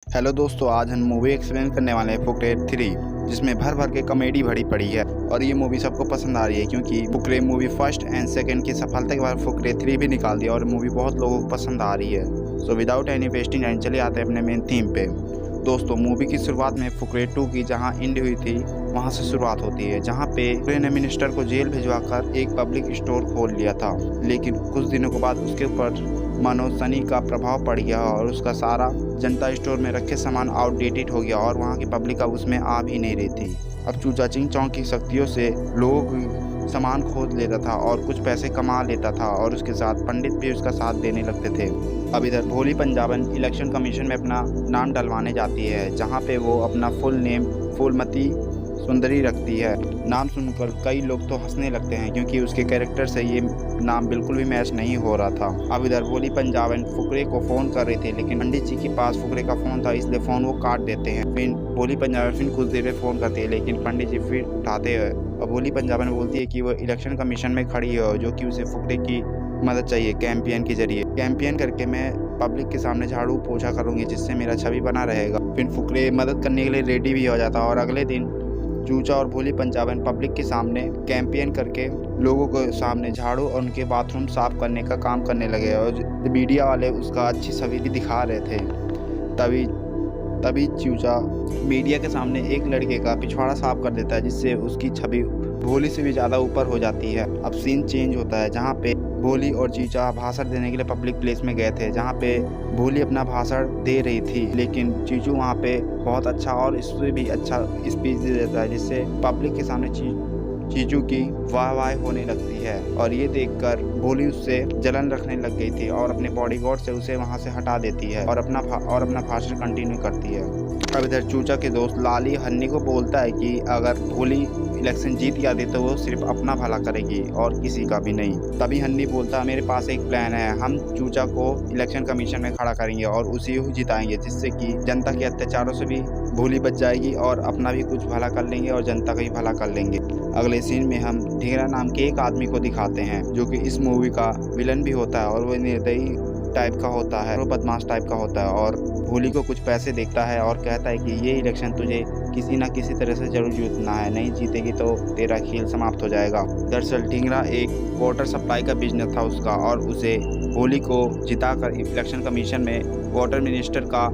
Hello दोस्तों, आज हम मूवी एक्सप्लेन करने वाले हैं फुकरे 3, जिसमें भर भर के कॉमेडी भरी पड़ी है और ये मूवी सबको पसंद आ रही है क्योंकि Fukrey movie first and second की सफलता के बाद फुकरे 3 भी निकाल दिया और मूवी बहुत लोगों को पसंद आ रही है। So without any wasting time चले आते हैं अपने मेन थीम पे। दोस्तों, मूवी की शुरुआत में फुकरे 2 की जहां एंड हुई थी वहां से शुरुआत होती है, जहां पे फुकरे ने मिनिस्टर को जेल भिजवाकर एक पब्लिक स्टोर खोल लिया था। लेकिन कुछ दिनों के बाद उसके ऊपर मानव का प्रभाव पड़ गया और उसका सारा जनता स्टोर में रखे सामान आउटडेटेड हो गया और वहाँ की पब्लिक अब उसमें आ भी नहीं रही थी। अब चूचा चिंग चौंग की शक्तियों से लोग सामान खोद लेता था और कुछ पैसे कमा लेता था और उसके साथ पंडित भी उसका साथ देने लगते थे। अब इधर भोली पंजाबन इलेक्शन कमीशन में अपना नाम डलवाने जाती है, जहाँ पे वो अपना फुल नेम फूलमती सुंदरी रखती है। नाम सुनकर कई लोग तो हंसने लगते हैं क्योंकि उसके कैरेक्टर से ये नाम बिल्कुल भी मैच नहीं हो रहा था। अब इधर भोली पंजाबन फुकरे को फ़ोन कर रहे थे, लेकिन पंडित जी के पास फुकरे का फ़ोन था, इसलिए फ़ोन वो काट देते हैं। फिर भोली पंजाबन फिर कुछ देर में फ़ोन करती है, लेकिन पंडित जी फिर उठाते हैं और भोली पंजाबन बोलती है कि वो इलेक्शन कमीशन में खड़ी है, जो कि उसे फुकरे की मदद चाहिए कैंपेन के जरिए। कैंपेन करके मैं पब्लिक के सामने झाड़ू पोछा करूँगी, जिससे मेरा छवि बना रहेगा। फिर फुकरे मदद करने के लिए रेडी भी हो जाता और अगले दिन चूचा और भोली पंजाबन पब्लिक के सामने कैंपेन करके लोगों के सामने झाड़ू और उनके बाथरूम साफ करने का काम करने लगे और मीडिया वाले उसका अच्छी छवि भी दिखा रहे थे। तभी तभी चूचा मीडिया के सामने एक लड़के का पिछवाड़ा साफ कर देता है, जिससे उसकी छवि भोली से भी ज़्यादा ऊपर हो जाती है। अब सीन चेंज होता है, जहाँ पे भोली और चीचा भाषण देने के लिए पब्लिक प्लेस में गए थे, जहाँ पे भोली अपना भाषण दे रही थी, लेकिन चीचू वहाँ पे बहुत अच्छा और इससे भी अच्छा स्पीच दे देता है, जिससे पब्लिक के सामने चीचू की वाह होने लगती है। और ये देखकर भोली उससे जलन रखने लग गई थी और अपने बॉडीगार्ड से उसे वहाँ से हटा देती है और अपना भाषण कंटिन्यू करती है। अब इधर चूचा के दोस्त लाली हन्नी को बोलता है कि अगर भोली इलेक्शन जीत जाती तो वो सिर्फ अपना भला करेगी और किसी का भी नहीं। तभी हन्नी बोलता है, मेरे पास एक प्लान है, हम चूचा को इलेक्शन कमीशन में खड़ा करेंगे और उसी को जिताएंगे, जिससे कि जनता के अत्याचारों से भी भोली बच जाएगी और अपना भी कुछ भला कर लेंगे और जनता का भी भला कर लेंगे। अगले सीन में हम ढींगरा नाम के एक आदमी को दिखाते हैं, जो कि इस मूवी का विलन भी होता है और वो निर्दयी टाइप का होता है, वो बदमाश टाइप का होता है और भोली को कुछ पैसे देखता है और कहता है कि ये इलेक्शन तुझे किसी न किसी तरह से जरूर जीतना है, नहीं जीतेगी तो तेरा खेल समाप्त हो जाएगा। दरअसल ढींगरा एक वाटर सप्लाई का बिजनेस था उसका और उसे भोली को जिताकर इलेक्शन कमीशन में वाटर मिनिस्टर का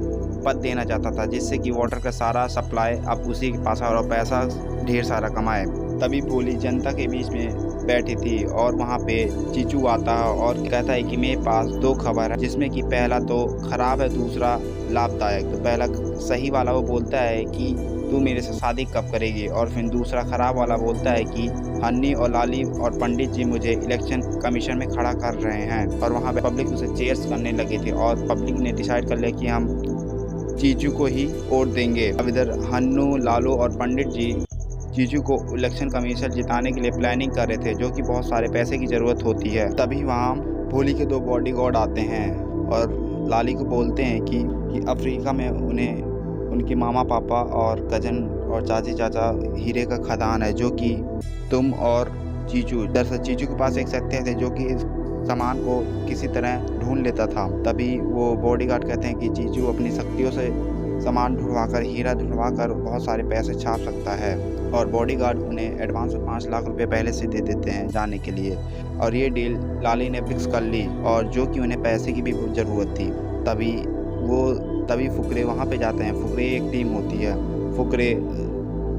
पद देना चाहता था, जिससे कि वाटर का सारा सप्लाई अब उसी के पास और पैसा ढेर सारा कमाए। तभी भोली जनता के बीच में बैठी थी और वहाँ पे चीचू आता है और कहता है कि मेरे पास दो खबर है, जिसमें कि पहला तो खराब है, दूसरा लाभदायक। तो पहला सही वाला वो बोलता है कि तू मेरे से शादी कब करेगी, और फिर दूसरा खराब वाला बोलता है कि हन्नी और लाली और पंडित जी मुझे इलेक्शन कमीशन में खड़ा कर रहे हैं। और वहाँ पे पब्लिक उसे चेयर्स करने लगी थी और पब्लिक ने डिसाइड कर लिया कि हम चीचू को ही वोट देंगे। अब इधर हन्नू, लालू और पंडित जी चीचू को इलेक्शन कमीशन जिताने के लिए प्लानिंग कर रहे थे, जो कि बहुत सारे पैसे की ज़रूरत होती है। तभी वहाँ भोली के दो बॉडीगार्ड आते हैं और लाली को बोलते हैं कि अफ्रीका में उन्हें उनके मामा पापा और कज़न और चाची चाचा हीरे का खदान है, जो कि तुम और चीचू। दरअसल चीचू के पास एक सत्य थे जो कि सामान को किसी तरह ढूंढ लेता था। तभी वो बॉडीगार्ड कहते हैं कि चीचू अपनी शक्तियों से सामान ढूंढवाकर, हीरा ढूंढवाकर बहुत सारे पैसे छाप सकता है और बॉडीगार्ड उन्हें एडवांस में 5 लाख रुपए पहले से दे देते हैं जाने के लिए। और ये डील लाली ने फिक्स कर ली और जो कि उन्हें पैसे की भी ज़रूरत थी। तभी फुकरे वहाँ पे जाते हैं। फुकरे एक टीम होती है। फुकरे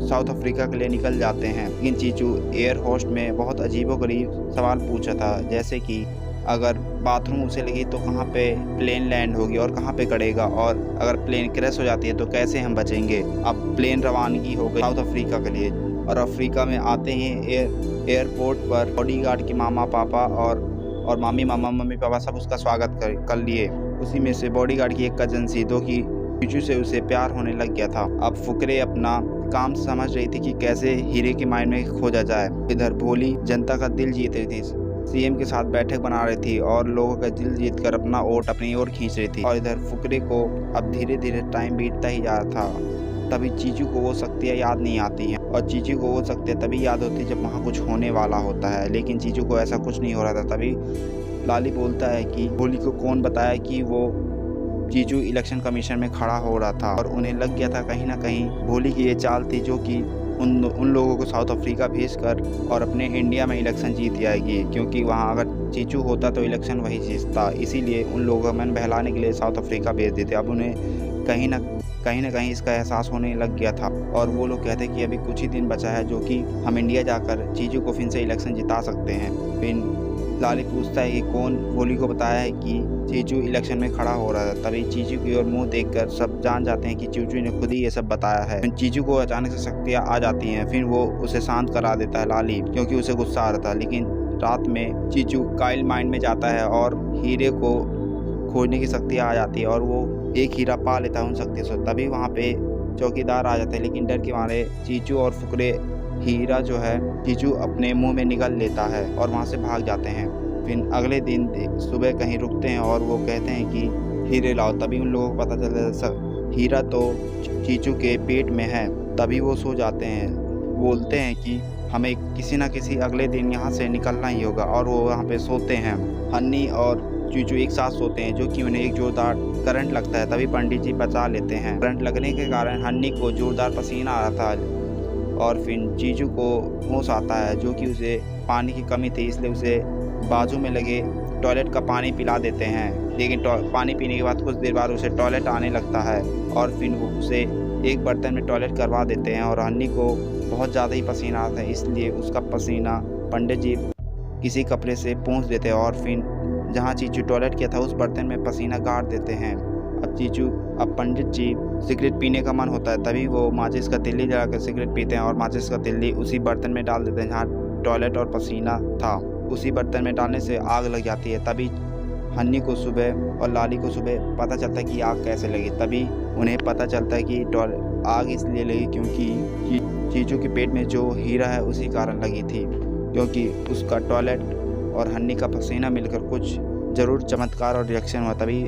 साउथ अफ्रीका के लिए निकल जाते हैं, लेकिन चीचू एयर होस्ट में बहुत अजीबोगरीब सवाल पूछा था, जैसे कि अगर बाथरूम उसे लगी तो कहाँ पे प्लेन लैंड होगी और कहाँ पे करेगा, और अगर प्लेन क्रैश हो जाती है तो कैसे हम बचेंगे। अब प्लेन रवानगी हो गई साउथ अफ्रीका के लिए और अफ्रीका में आते ही एयरपोर्ट पर बॉडीगार्ड के मामा पापा और मम्मी पापा सब उसका स्वागत कर लिए। उसी में से बॉडीगार्ड की एक कजन सी, जो कि चीचू से उसे प्यार होने लग गया था। अब फुकरे अपना काम समझ रही थी कि कैसे हीरे के माइन में खोजा जाए। इधर भोली जनता का दिल जीत रही थी, सीएम के साथ बैठक बना रही थी और लोगों का दिल जीतकर अपना वोट अपनी ओर खींच रही थी। और इधर फुकरे को अब धीरे धीरे टाइम बीतता ही जा रहा था। तभी चीचू को वो शक्तियाँ याद नहीं आती हैं और चीचू को वो शक्तियाँ तभी याद होती है जब वहाँ कुछ होने वाला होता है, लेकिन चीचू को ऐसा कुछ नहीं हो रहा था। तभी लाली बोलता है कि भोली को कौन बताया कि वो चीचू इलेक्शन कमीशन में खड़ा हो रहा था और उन्हें लग गया था कहीं ना कहीं भोली की ये चाल थी जो कि उन लोगों को साउथ अफ्रीका भेजकर और अपने इंडिया में इलेक्शन जीत जाएगी, क्योंकि वहाँ अगर चीचू होता तो इलेक्शन वही जीतता। इसीलिए उन लोगों को मन बहलाने के लिए साउथ अफ्रीका भेज देते। अब उन्हें कहीं ना कहीं इसका एहसास होने लग गया था और वो लोग कहते कि अभी कुछ ही दिन बचा है जो कि हम इंडिया जाकर चीचू को फिर से इलेक्शन जिता सकते हैं। फिर लाली पूछता है कि कौन भोली को बताया है कि चीचू इलेक्शन में खड़ा हो रहा था। तभी चीचू की ओर मुंह देखकर सब जान जाते हैं कि चीचू ने खुद ही ये सब बताया है। फिर चीचू को अचानक से शक्तियाँ आ जाती हैं। फिर वो उसे शांत करा देता है लाली, क्योंकि उसे गुस्सा आ रहा था। लेकिन रात में चीचू काइल माइंड में जाता है और हीरे को खोजने की शक्तियाँ आ जाती है और वो एक हीरा पा लेता है उन शक्तियों से। तभी वहाँ पे चौकीदार आ जाते हैं, लेकिन डर के मारे चीचू और फुकरे हीरा जो है चीचू अपने मुंह में निगल लेता है और वहाँ से भाग जाते हैं। फिर अगले दिन सुबह कहीं रुकते हैं और वो कहते हैं कि हीरे लाओ। तभी उन लोगों को पता चलता है हीरा तो चीचू के पेट में है। तभी वो सो जाते हैं, बोलते हैं कि हमें किसी न किसी अगले दिन यहाँ से निकलना ही होगा और वो वहाँ पे सोते हैं। हन्नी और चीचू एक साथ सोते हैं जो कि उन्हें एक जोरदार करंट लगता है। तभी पंडित जी बचा लेते हैं। करंट लगने के कारण हन्नी को जोरदार पसीना आ रहा था और फिर चीचू को होश आता है जो कि उसे पानी की कमी थी, इसलिए उसे बाजू में लगे टॉयलेट का पानी पिला देते हैं। लेकिन पानी पीने के बाद कुछ देर बाद उसे टॉयलेट आने लगता है और फिर वो उसे एक बर्तन में टॉयलेट करवा देते हैं और हन्नी को बहुत ज़्यादा ही पसीना आता है, इसलिए उसका पसीना पंडित जी किसी कपड़े से पोंछ देते हैं और फिर जहाँ चीचू टॉयलेट किया था उस बर्तन में पसीना गाड़ देते हैं। अब पंडित जी सिगरेट पीने का मन होता है। तभी वो माचिस का तिल्ली जलाकर सिगरेट पीते हैं और माचिस का तिल्ली उसी बर्तन में डाल देते हैं जहाँ टॉयलेट और पसीना था। उसी बर्तन में डालने से आग लग जाती है। तभी हन्नी को सुबह और लाली को सुबह पता चलता है कि आग कैसे लगी। तभी उन्हें पता चलता है कि आग इसलिए लगी क्योंकि चीचू के पेट में जो हीरा है उसी कारण लगी थी, क्योंकि उसका टॉयलेट और हन्नी का पसीना मिलकर कुछ ज़रूर चमत्कार और रिएक्शन हुआ, तभी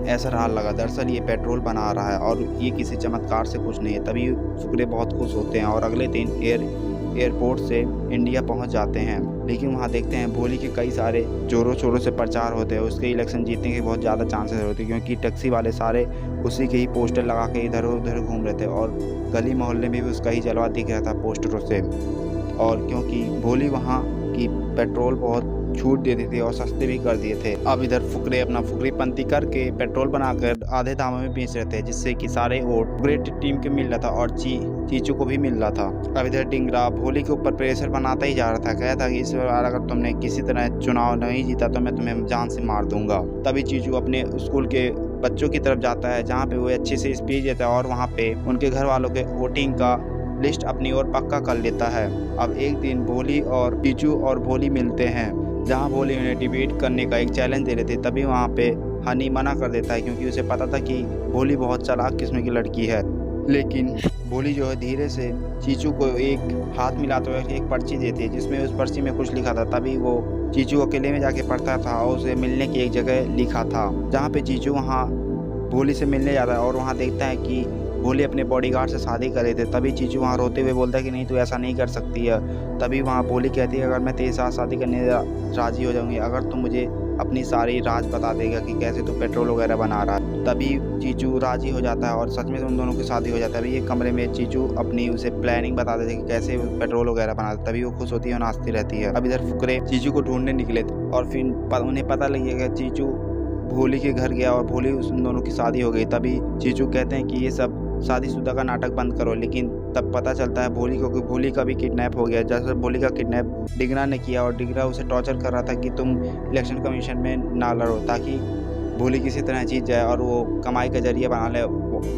ऐसा राह लगा। दरअसल ये पेट्रोल बना रहा है और ये किसी चमत्कार से कुछ नहीं है। तभी फुकरे बहुत खुश होते हैं और अगले दिन एयरपोर्ट से इंडिया पहुंच जाते हैं। लेकिन वहां देखते हैं भोली के कई सारे जोरों शोरों से प्रचार होते हैं। उसके इलेक्शन जीतने के बहुत ज़्यादा चांसेस होते हैं, क्योंकि टैक्सी वाले सारे उसी के ही पोस्टर लगा के इधर उधर घूम रहे थे और गली मोहल्ले में भी उसका ही जलवा दिख रहा था पोस्टरों से। और क्योंकि भोली वहाँ की पेट्रोल बहुत छूट देती थी और सस्ते भी कर दिए थे। अब इधर फुकरे अपना फुकरीपंती करके पेट्रोल बनाकर आधे दामों में बेच रहे थे, जिससे कि सारे वोट फुकरे टीम के मिल रहा था और चीचू को भी मिल रहा था। अब इधर डिंगरा भोली के ऊपर प्रेशर बनाता ही जा रहा था। कहता कि इस बार अगर तुमने किसी तरह चुनाव नहीं जीता तो मैं तुम्हें जान से मार दूंगा। तभी चीचू अपने स्कूल के बच्चों की तरफ जाता है जहाँ पे वो अच्छे से स्पीच देता है और वहाँ पे उनके घर वालों के वोटिंग का लिस्ट अपनी ओर पक्का कर लेता है। अब एक दिन भोली और चीचू और भोली मिलते हैं जहां भोली उन्हें डिबेट करने का एक चैलेंज दे रहे थे। तभी वहां पे हनी मना कर देता है, क्योंकि उसे पता था कि भोली बहुत चालाक किस्म की लड़की है। लेकिन भोली जो है धीरे से चीचू को एक हाथ मिलाते हुए एक पर्ची देती है, जिसमें उस पर्ची में कुछ लिखा था। तभी वो चीचू अकेले में जाके पढ़ता था और उसे मिलने की एक जगह लिखा था, जहाँ पे चीचू वहाँ भोली से मिलने जाता है और वहाँ देखता है कि भोली अपने बॉडीगार्ड से शादी करे थे। तभी चीचू वहाँ रोते हुए बोलता है कि नहीं तू ऐसा नहीं कर सकती है। तभी वहाँ भोली कहती है अगर मैं तेरे साथ शादी करने राज़ी हो जाऊँगी अगर तू मुझे अपनी सारी राज बता देगा कि कैसे तू पेट्रोल वगैरह बना रहा है। तभी चीचू राज़ी हो जाता है और सच में उन दोनों की शादी हो जाता है। अभी एक कमरे में चीचू अपनी उसे प्लानिंग बता देते कि कैसे पेट्रोल वगैरह बनाते। तभी वो खुश होती है और नाचती रहती है। अब इधर फुकरे चीचू को ढूंढने निकले और फिर उन्हें पता लगेगा चीचू भोली के घर गया और भोली उन दोनों की शादी हो गई। तभी चीचू कहते हैं कि ये सब शादीशुदा का नाटक बंद करो, लेकिन तब पता चलता है भोली को कि भोली का भी किडनैप हो गया। जैसे भोली का किडनैप डिगरा ने किया और डिगरा उसे टॉर्चर कर रहा था कि तुम इलेक्शन कमीशन में ना लड़ो ताकि भोली किसी तरह जीत जाए और वो कमाई का जरिया बना ले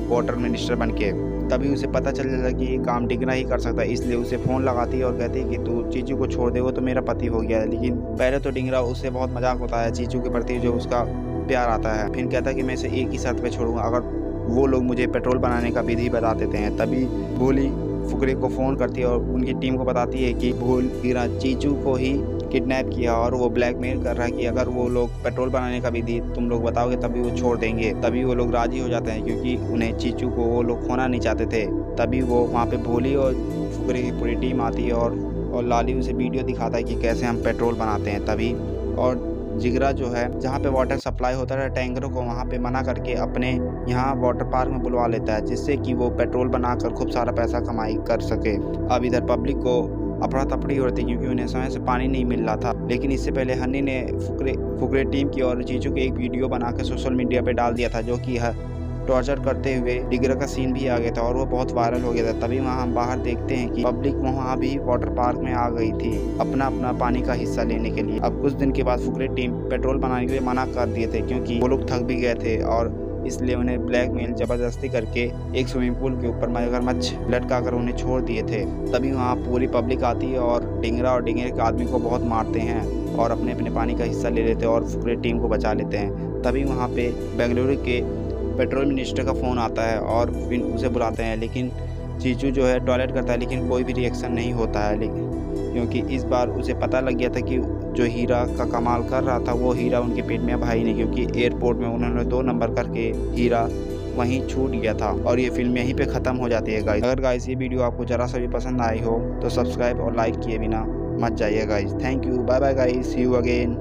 वाटर मिनिस्टर बन के। तभी उसे पता चल जाता है कि ये काम डिगरा ही कर सकता है, इसलिए उसे फ़ोन लगाती है और कहती है कि तू चीचू को छोड़ दे, वो तो मेरा पति हो गया है। लेकिन पहले तो डिगरा उससे बहुत मजाक होता है चीचू के प्रति जो उसका प्यार आता है। फिर कहता है कि मैं इसे एक ही शर्त पे छोड़ूंगा अगर वो लोग मुझे पेट्रोल बनाने का विधि बता देते हैं। तभी भोली फुकरे को फ़ोन करती है और उनकी टीम को बताती है कि डिगरा चीचू को ही किडनैप किया और वो ब्लैकमेल कर रहा है कि अगर वो लोग पेट्रोल बनाने का विधि तुम लोग बताओगे तभी वो छोड़ देंगे। तभी वो लोग राज़ी हो जाते हैं क्योंकि उन्हें चीचू को वो लोग खोना नहीं चाहते थे। तभी वो वहाँ पे भोली और फुकरे की पूरी टीम आती है और लाली उसे वीडियो दिखाता है कि कैसे हम पेट्रोल बनाते हैं। तभी और जिगरा जो है जहाँ पे वाटर सप्लाई होता है टैंकरों को वहाँ पे मना करके अपने यहाँ वाटर पार्क में बुलवा लेता है, जिससे कि वो पेट्रोल बनाकर खूब सारा पैसा कमाई कर सके। अब इधर पब्लिक को अफरा तफरी हो रही थी क्योंकि उन्हें समय से पानी नहीं मिल रहा था। लेकिन इससे पहले हनी ने फुकरे टीम की और चीचू की एक वीडियो बनाकर सोशल मीडिया पे डाल दिया था, जो कि टॉर्चर करते हुए डिगरा का सीन भी आ गया था और वो बहुत वायरल हो गया था। तभी वहाँ हम बाहर देखते हैं कि पब्लिक वहाँ भी वाटर पार्क में आ गई थी अपना अपना पानी का हिस्सा लेने के लिए। अब कुछ दिन के बाद फुकरे टीम पेट्रोल बनाने के लिए मना कर दिए थे क्योंकि वो लोग थक भी गए थे और इसलिए उन्हें ब्लैकमेल जबरदस्ती करके एक स्विमिंग पूल के ऊपर मगरमच्छ लटकाकर उन्हें छोड़ दिए थे। तभी वहाँ पूरी पब्लिक आती है और डिंगरे के आदमी को बहुत मारते हैं और अपने अपने पानी का हिस्सा ले लेते हैं और फुकरे टीम को बचा लेते हैं। तभी वहाँ पे बेंगलुरु के पेट्रोल मिनिस्टर का फ़ोन आता है और फिर उसे बुलाते हैं, लेकिन चीचू जो है टॉयलेट करता है लेकिन कोई भी रिएक्शन नहीं होता है, लेकिन क्योंकि इस बार उसे पता लग गया था कि जो हीरा का कमाल कर रहा था वो हीरा उनके पेट में भाई नहीं, क्योंकि एयरपोर्ट में उन्होंने 2 नंबर करके हीरा वहीं छूट गया था। और ये फिल्म यहीं पे ख़त्म हो जाती है गाइस। अगर गाइस ये वीडियो आपको ज़रा सा भी पसंद आई हो तो सब्सक्राइब और लाइक किए बिना मत जाइए guys. Thank you, bye bye guys, see you again.